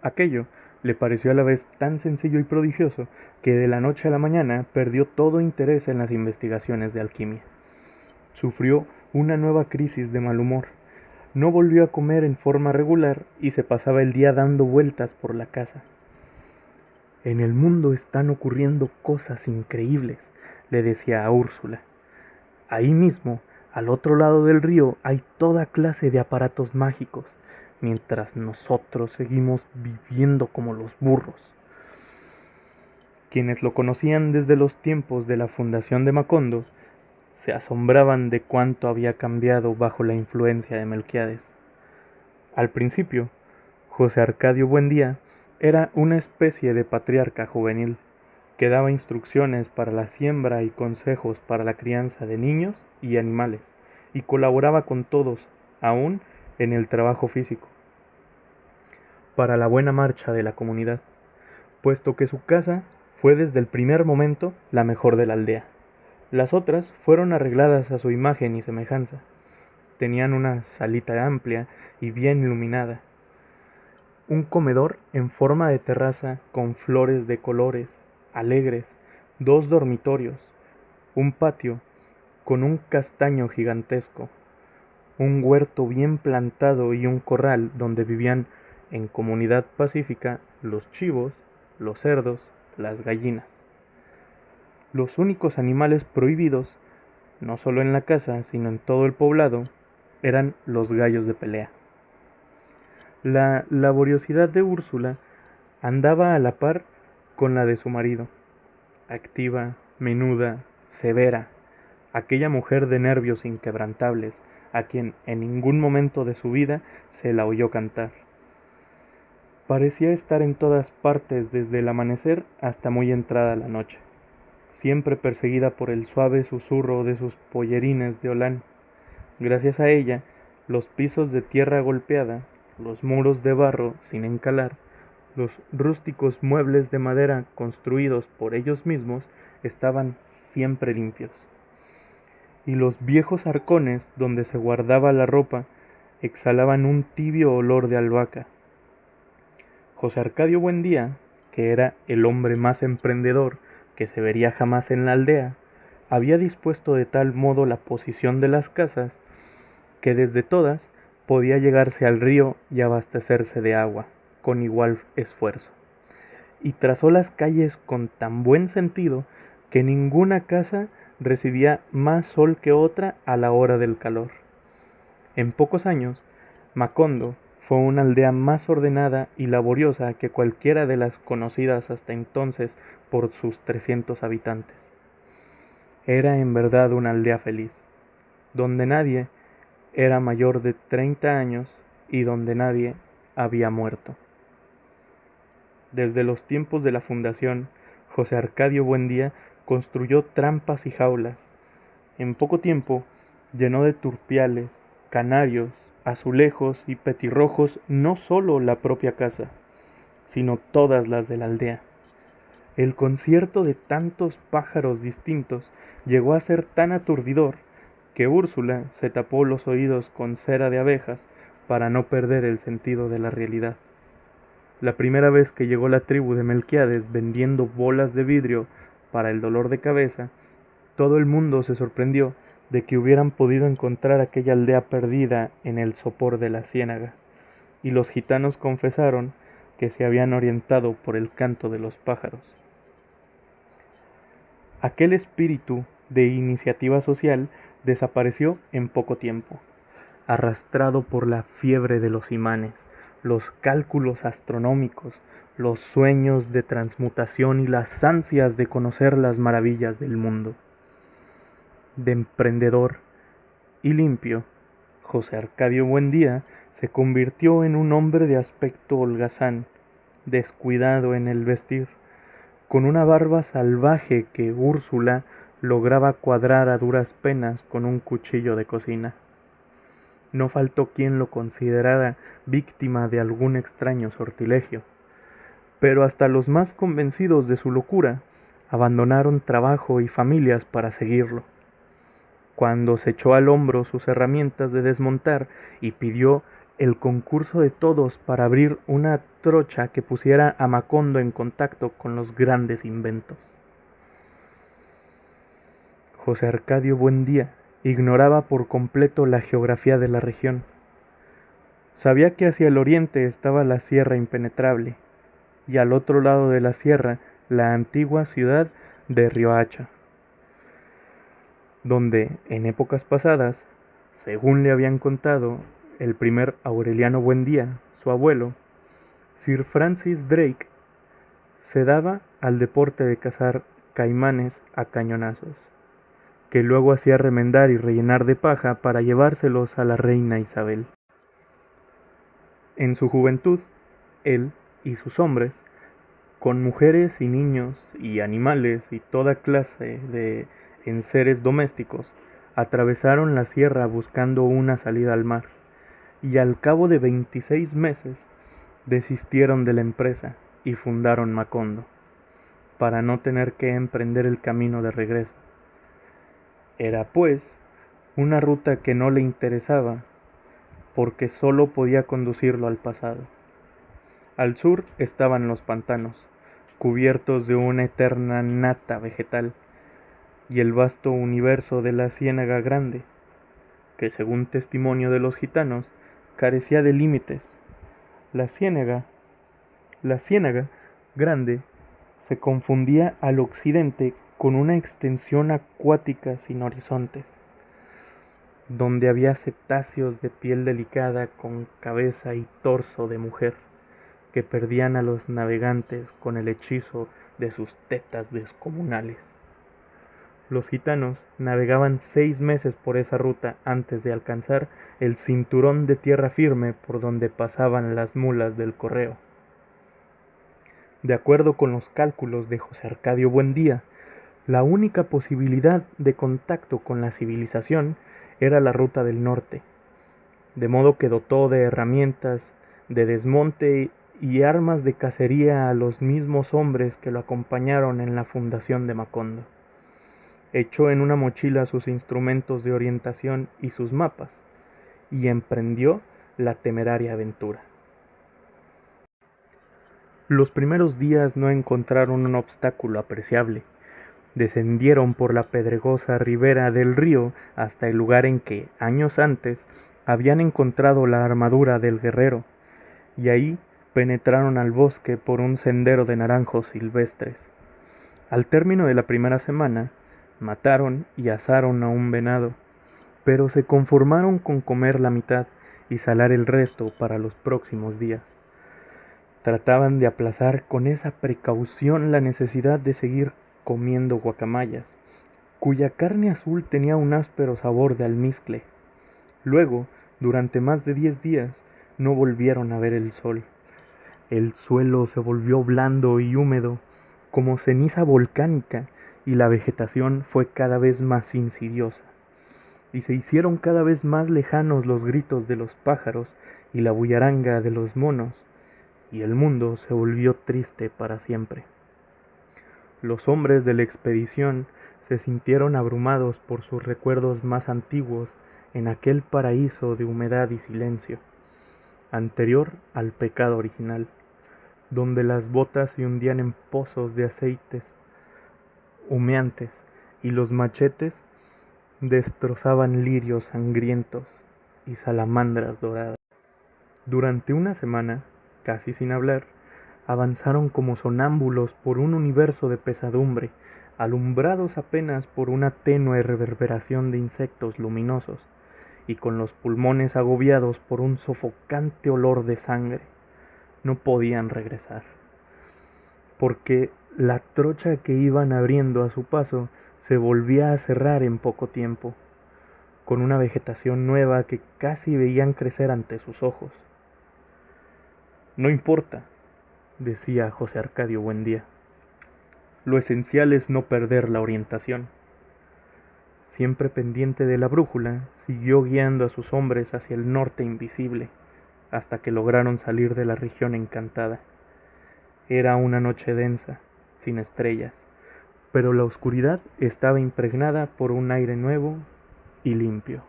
Aquello le pareció a la vez tan sencillo y prodigioso que de la noche a la mañana perdió todo interés en las investigaciones de alquimia. Sufrió una nueva crisis de mal humor. No volvió a comer en forma regular y se pasaba el día dando vueltas por la casa. En el mundo están ocurriendo cosas increíbles, le decía a Úrsula. Ahí mismo, al otro lado del río, hay toda clase de aparatos mágicos, mientras nosotros seguimos viviendo como los burros. Quienes lo conocían desde los tiempos de la fundación de Macondo se asombraban de cuánto había cambiado bajo la influencia de Melquiades. Al principio, José Arcadio Buendía era una especie de patriarca juvenil que daba instrucciones para la siembra y consejos para la crianza de niños y animales, y colaboraba con todos, aún en el trabajo físico, para la buena marcha de la comunidad, puesto que su casa fue desde el primer momento la mejor de la aldea. Las otras fueron arregladas a su imagen y semejanza. Tenían una salita amplia y bien iluminada, un comedor en forma de terraza con flores de colores alegres, 2 dormitorios, un patio con un castaño gigantesco, un huerto bien plantado y un corral donde vivían en comunidad pacífica los chivos, los cerdos, las gallinas. Los únicos animales prohibidos, no solo en la casa, sino en todo el poblado, eran los gallos de pelea. La laboriosidad de Úrsula andaba a la par con la de su marido, activa, menuda, severa, aquella mujer de nervios inquebrantables, a quien en ningún momento de su vida se la oyó cantar. Parecía estar en todas partes desde el amanecer hasta muy entrada la noche, siempre perseguida por el suave susurro de sus pollerines de holán. Gracias a ella, los pisos de tierra golpeada, los muros de barro sin encalar, los rústicos muebles de madera construidos por ellos mismos estaban siempre limpios, y los viejos arcones donde se guardaba la ropa exhalaban un tibio olor de albahaca. José Arcadio Buendía, que era el hombre más emprendedor que se vería jamás en la aldea, había dispuesto de tal modo la posición de las casas que desde todas podía llegarse al río y abastecerse de agua con igual esfuerzo, y trazó las calles con tan buen sentido que ninguna casa recibía más sol que otra a la hora del calor. En pocos años, Macondo fue una aldea más ordenada y laboriosa que cualquiera de las conocidas hasta entonces por sus 300 habitantes. Era en verdad una aldea feliz, donde nadie era mayor de 30 años y donde nadie había muerto. Desde los tiempos de la fundación, José Arcadio Buendía construyó trampas y jaulas. En poco tiempo llenó de turpiales, canarios, azulejos y petirrojos no solo la propia casa, sino todas las de la aldea. El concierto de tantos pájaros distintos llegó a ser tan aturdidor que Úrsula se tapó los oídos con cera de abejas para no perder el sentido de la realidad. La primera vez que llegó la tribu de Melquiades vendiendo bolas de vidrio para el dolor de cabeza, todo el mundo se sorprendió de que hubieran podido encontrar aquella aldea perdida en el sopor de la ciénaga, y los gitanos confesaron que se habían orientado por el canto de los pájaros. Aquel espíritu de iniciativa social desapareció en poco tiempo, arrastrado por la fiebre de los imanes, los cálculos astronómicos, los sueños de transmutación y las ansias de conocer las maravillas del mundo. De emprendedor y limpio, José Arcadio Buendía se convirtió en un hombre de aspecto holgazán, descuidado en el vestir, con una barba salvaje que Úrsula lograba cuadrar a duras penas con un cuchillo de cocina. No faltó quien lo considerara víctima de algún extraño sortilegio, pero hasta los más convencidos de su locura abandonaron trabajo y familias para seguirlo. Cuando se echó al hombro sus herramientas de desmontar y pidió el concurso de todos para abrir una trocha que pusiera a Macondo en contacto con los grandes inventos. José Arcadio Buendía ignoraba por completo la geografía de la región. Sabía que hacia el oriente estaba la Sierra Impenetrable y al otro lado de la sierra la antigua ciudad de Riohacha, donde en épocas pasadas, según le habían contado el primer Aureliano Buendía, su abuelo, Sir Francis Drake, se daba al deporte de cazar caimanes a cañonazos, que luego hacía remendar y rellenar de paja para llevárselos a la reina Isabel. En su juventud, él y sus hombres, con mujeres y niños y animales y toda clase de enseres domésticos, atravesaron la sierra buscando una salida al mar, y al cabo de 26 meses desistieron de la empresa y fundaron Macondo, para no tener que emprender el camino de regreso. Era, pues, una ruta que no le interesaba, porque solo podía conducirlo al pasado. Al sur estaban los pantanos, cubiertos de una eterna nata vegetal, y el vasto universo de la Ciénaga Grande, que según testimonio de los gitanos, carecía de límites. La ciénaga Grande se confundía al occidente con una extensión acuática sin horizontes, donde había cetáceos de piel delicada con cabeza y torso de mujer, que perdían a los navegantes con el hechizo de sus tetas descomunales. Los gitanos navegaban 6 meses por esa ruta antes de alcanzar el cinturón de tierra firme por donde pasaban las mulas del correo. De acuerdo con los cálculos de José Arcadio Buendía, la única posibilidad de contacto con la civilización era la ruta del norte, de modo que dotó de herramientas de desmonte y armas de cacería a los mismos hombres que lo acompañaron en la fundación de Macondo. Echó en una mochila sus instrumentos de orientación y sus mapas, y emprendió la temeraria aventura. Los primeros días no encontraron un obstáculo apreciable. Descendieron por la pedregosa ribera del río hasta el lugar en que, años antes, habían encontrado la armadura del guerrero, y ahí penetraron al bosque por un sendero de naranjos silvestres. Al término de la primera semana, mataron y asaron a un venado, pero se conformaron con comer la mitad y salar el resto para los próximos días. Trataban de aplazar con esa precaución la necesidad de seguir comiendo guacamayas, cuya carne azul tenía un áspero sabor de almizcle. Luego, durante más de 10 días, no volvieron a ver el sol. El suelo se volvió blando y húmedo, como ceniza volcánica, y la vegetación fue cada vez más insidiosa, y se hicieron cada vez más lejanos los gritos de los pájaros y la bullaranga de los monos, y el mundo se volvió triste para siempre. Los hombres de la expedición se sintieron abrumados por sus recuerdos más antiguos en aquel paraíso de humedad y silencio, anterior al pecado original, donde las botas se hundían en pozos de aceites humeantes y los machetes destrozaban lirios sangrientos y salamandras doradas. Durante una semana, casi sin hablar, avanzaron como sonámbulos por un universo de pesadumbre, alumbrados apenas por una tenue reverberación de insectos luminosos, y con los pulmones agobiados por un sofocante olor de sangre. No podían regresar, porque la trocha que iban abriendo a su paso se volvía a cerrar en poco tiempo, con una vegetación nueva que casi veían crecer ante sus ojos. No importa, decía José Arcadio Buendía. Lo esencial es no perder la orientación. Siempre pendiente de la brújula, siguió guiando a sus hombres hacia el norte invisible, hasta que lograron salir de la región encantada. Era una noche densa, sin estrellas, pero la oscuridad estaba impregnada por un aire nuevo y limpio.